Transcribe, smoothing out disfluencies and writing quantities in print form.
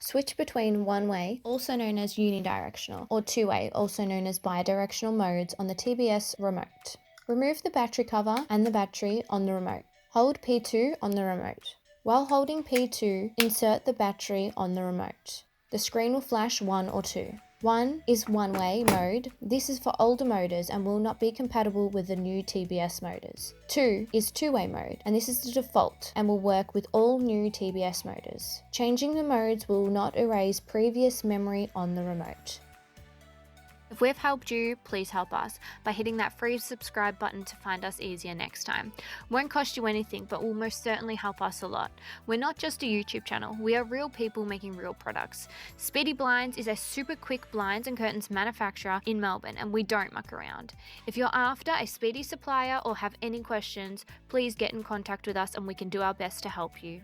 Switch between one-way, also known as unidirectional, or two-way, also known as bidirectional modes on the TBS Remote. Remove the battery cover and the battery on the remote. Hold P2 on the remote. While holding P2, insert the battery on the remote. The screen will flash 1 or 2. 1 is one-way mode. This is for older motors and will not be compatible with the new TBS motors. 2 is two-way mode, and this is the default and will work with all new TBS motors. Changing the modes will not erase previous memory on the remote. If we've helped you, please help us by hitting that free subscribe button to find us easier next time. Won't cost you anything, but will most certainly help us a lot. We're not just a YouTube channel, we are real people making real products. Speedy Blinds is a super quick blinds and curtains manufacturer in Melbourne, and we don't muck around. If you're after a Speedy supplier or have any questions, please get in contact with us and we can do our best to help you.